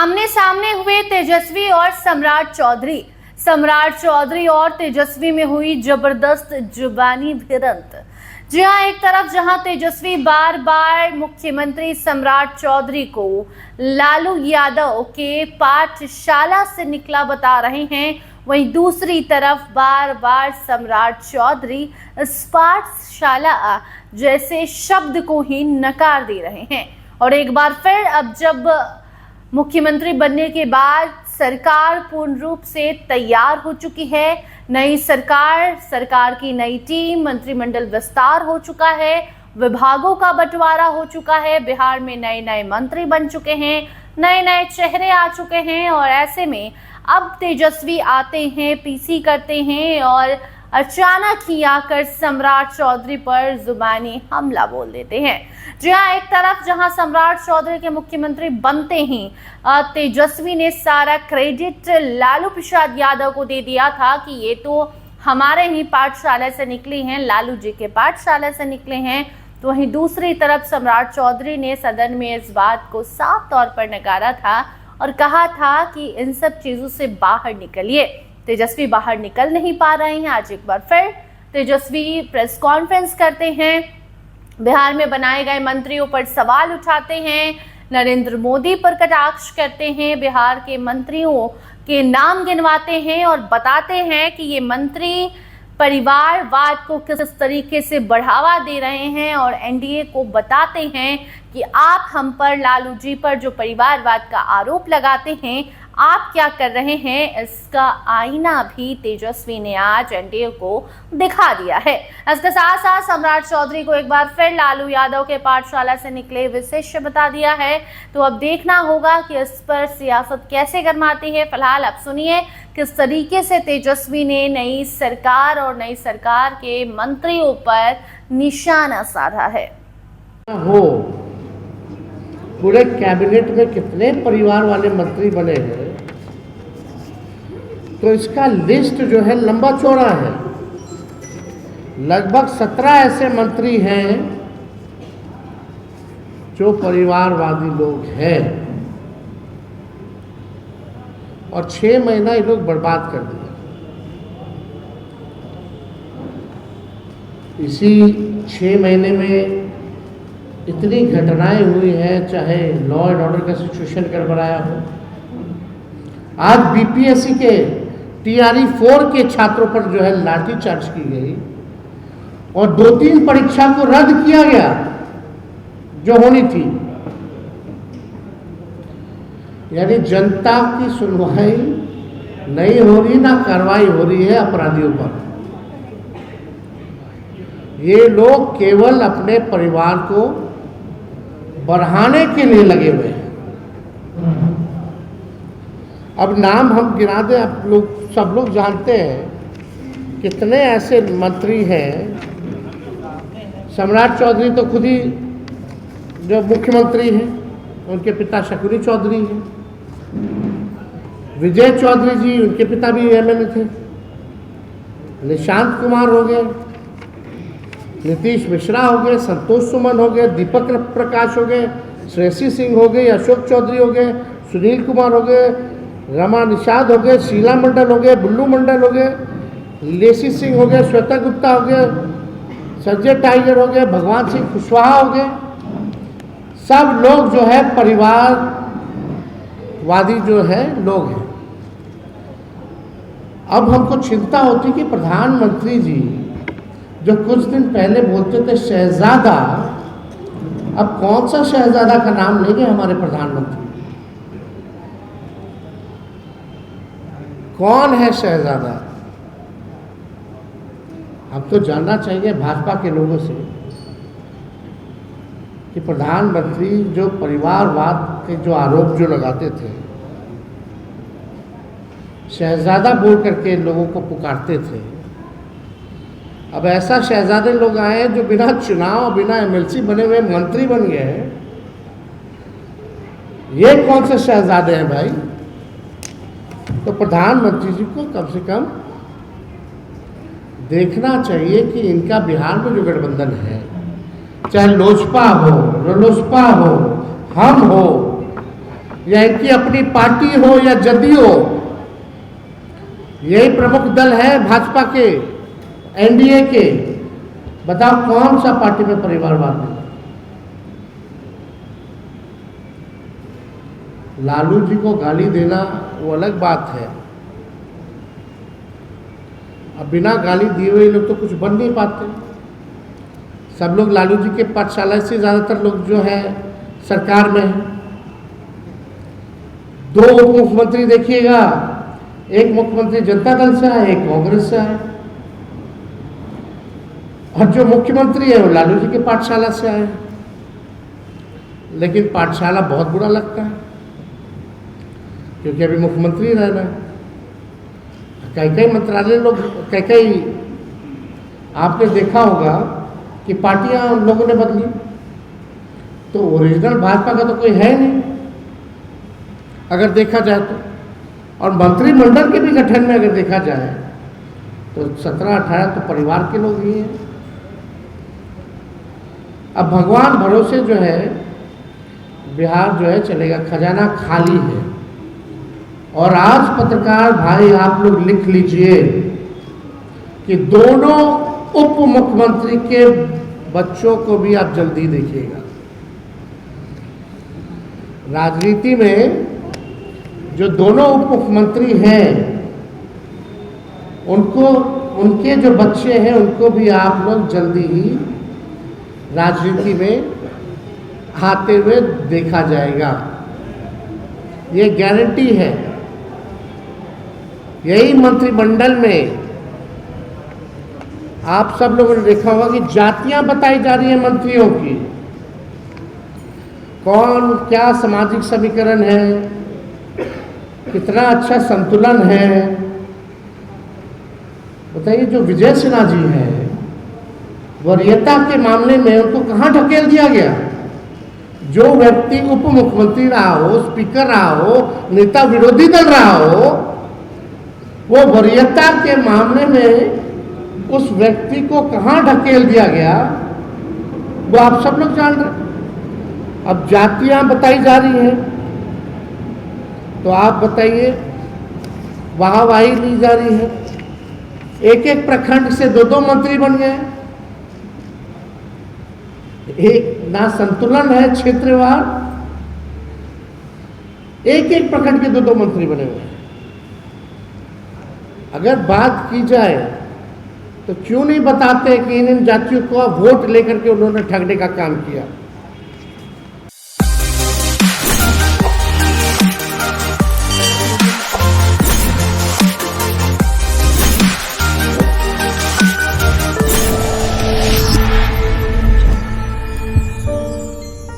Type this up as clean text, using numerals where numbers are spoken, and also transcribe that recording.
आमने सामने हुए तेजस्वी और सम्राट चौधरी और तेजस्वी में हुई जबरदस्त जुबानी भिड़ंत। जी हां, एक तरफ जहां तेजस्वी बार बार मुख्यमंत्री सम्राट चौधरी को लालू यादव के पाठशाला से निकला बता रहे हैं, वहीं दूसरी तरफ बार बार सम्राट चौधरी इस पाठशाला जैसे शब्द को ही नकार दे रहे हैं। और एक बार फिर अब जब मुख्यमंत्री बनने के बाद सरकार पूर्ण रूप से तैयार हो चुकी है, नई सरकार की नई टीम, मंत्रिमंडल विस्तार हो चुका है, विभागों का बंटवारा हो चुका है, बिहार में नए नए मंत्री बन चुके हैं, नए नए चेहरे आ चुके हैं और ऐसे में अब तेजस्वी आते हैं, पीसी करते हैं और अचानक ही आकर सम्राट चौधरी पर जुबानी हमला बोल देते हैं। जी हाँ, एक तरफ जहां सम्राट चौधरी के मुख्यमंत्री बनते ही तेजस्वी ने सारा क्रेडिट लालू प्रसाद यादव को दे दिया था कि ये तो हमारे ही पाठशाला से निकली हैं, लालू जी के पाठशाला से निकले हैं। तो वहीं दूसरी तरफ सम्राट चौधरी ने सदन में इस बात को साफ तौर पर नकारा था और कहा था कि इन सब चीजों से बाहर निकलिए। तेजस्वी बाहर निकल नहीं पा रहे हैं। आज एक बार फिर तेजस्वी प्रेस कॉन्फ्रेंस करते हैं, बिहार में बनाए गए मंत्रियों पर सवाल उठाते हैं, नरेंद्र मोदी पर कटाक्ष करते हैं, बिहार के मंत्रियों के नाम गिनवाते हैं और बताते हैं कि ये मंत्री परिवारवाद को किस तरीके से बढ़ावा दे रहे हैं और एनडीए को बताते हैं कि आप हम पर, लालू जी पर जो परिवारवाद का आरोप लगाते हैं, आप क्या कर रहे हैं, इसका आईना भी तेजस्वी ने आज एनडीए को दिखा दिया है। इसके साथ साथ सम्राट चौधरी को एक बार फिर लालू यादव के पाठशाला से निकले विशिष्ट बता दिया है। तो अब देखना होगा कि इस पर सियासत कैसे गरमाती है। फिलहाल आप सुनिए किस तरीके से तेजस्वी ने नई सरकार और नई सरकार के मंत्रियों पर निशाना साधा है। पूरे कैबिनेट में कितने परिवार वाले मंत्री बने हैं, तो इसका लिस्ट जो है लंबा चौड़ा है। लगभग 17 ऐसे मंत्री हैं जो परिवारवादी लोग हैं और 6 महीना ये लोग बर्बाद कर दिया। इसी 6 महीने में इतनी घटनाएं हुई हैं, चाहे लॉ एंड ऑर्डर का सिचुएशन गड़बड़ाया हो। आज बीपीएससी के टीआरई 4 के छात्रों पर जो है लाठीचार्ज की गई और 2-3 परीक्षा को रद्द किया गया जो होनी थी। यानी जनता की सुनवाई नहीं हो रही, ना कार्रवाई हो रही है अपराधियों पर। ये लोग केवल अपने परिवार को बढ़ाने के लिए लगे हुए हैं। अब नाम हम गिना दें, आप लोग सब लोग जानते हैं कितने ऐसे मंत्री हैं। सम्राट चौधरी तो खुद ही जो मुख्यमंत्री हैं, उनके पिता शकुनी चौधरी हैं। विजय चौधरी जी, उनके पिता भी एमएलए थे। निशांत कुमार हो गए, नीतीश मिश्रा हो गए, संतोष सुमन हो गए, दीपक प्रकाश हो गए, श्रेयसी सिंह हो गए, अशोक चौधरी हो गए, सुनील कुमार हो गए, रमा निषाद हो गए, शीला मंडल हो गए, बुल्लू मंडल हो गए, लेसी सिंह हो गए, श्वेता गुप्ता हो गए, संजय टाइगर हो गए, भगवान सिंह कुशवाहा हो गए। सब लोग जो है परिवारवादी जो है लोग हैं। अब हमको चिंता होती कि प्रधानमंत्री जी जो कुछ दिन पहले बोलते थे शहजादा, अब कौन सा शहजादा का नाम लेंगे हमारे प्रधानमंत्री? कौन है शहजादा? हम तो जानना चाहिए भाजपा के लोगों से कि प्रधानमंत्री जो परिवारवाद के जो आरोप जो लगाते थे, शहजादा बोल करके लोगों को पुकारते थे। अब ऐसा शहजादे लोग आए हैं जो बिना चुनाव, बिना एमएलसी बने हुए मंत्री बन गए हैं। ये कौन से शहजादे हैं भाई? तो प्रधानमंत्री जी को कम से कम देखना चाहिए कि इनका बिहार में जो गठबंधन है, चाहे लोजपा हो, रालोसपा हो, हम हो, या इनकी अपनी पार्टी हो या जदयू हो, यही प्रमुख दल है भाजपा के, एनडीए के। बताओ कौन सा पार्टी में परिवारवाद नहीं? लालू जी को गाली देना वो अलग बात है, अब बिना गाली दिए हुए लोग तो कुछ बन नहीं पाते। सब लोग लालू जी के पाठशाला से ज़्यादातर लोग जो है सरकार में है। 2 उप मुख्यमंत्री देखिएगा, एक मुख्यमंत्री जनता दल से आए, एक कांग्रेस से आए, और जो मुख्यमंत्री है वो लालू जी के पाठशाला से आए। लेकिन पाठशाला बहुत बुरा लगता है, क्योंकि अभी मुख्यमंत्री रहना है। कई मंत्रालय लोग, कई आपने देखा होगा कि पार्टियां उन लोगों ने बदली, तो ओरिजिनल भाजपा का तो कोई है नहीं अगर देखा जाए तो। और मंत्रिमंडल के भी गठन में अगर देखा जाए तो 17-18 तो परिवार के लोग ही हैं। अब भगवान भरोसे जो है बिहार जो है चलेगा, खजाना खाली है। और आज पत्रकार भाई आप लोग लिख लीजिए कि दोनों उप मुख्यमंत्री के बच्चों को भी आप जल्दी देखिएगा। राजनीति में जो दोनों उप मुख्यमंत्री हैं उनको, उनके जो बच्चे हैं उनको भी आप लोग जल्दी ही राजनीति में आते हुए देखा जाएगा, ये गारंटी है। यही मंत्रिमंडल में आप सब लोगों ने देखा होगा कि जातियां बताई जा रही है मंत्रियों की, कौन क्या सामाजिक समीकरण है, कितना अच्छा संतुलन है। बताइए, जो विजय सिन्हा जी हैं, वरीयता के मामले में उनको कहां ढकेल दिया गया? जो व्यक्ति उप मुख्यमंत्री रहा हो, स्पीकर रहा हो, नेता विरोधी दल रहा हो, वो वरीयता के मामले में उस व्यक्ति को कहां ढकेल दिया गया वो आप सब लोग जान रहे। अब जातियां बताई जा रही हैं, तो आप बताइए, वाहवाही ली जा रही है। एक एक प्रखंड से 2-2 मंत्री बन गए, एक ना संतुलन है क्षेत्रवार, एक एक प्रखंड के 2-2 मंत्री बने हुए हैं। अगर बात की जाए तो क्यों नहीं बताते कि इन जातियों को वोट लेकर के उन्होंने ठगने का काम किया?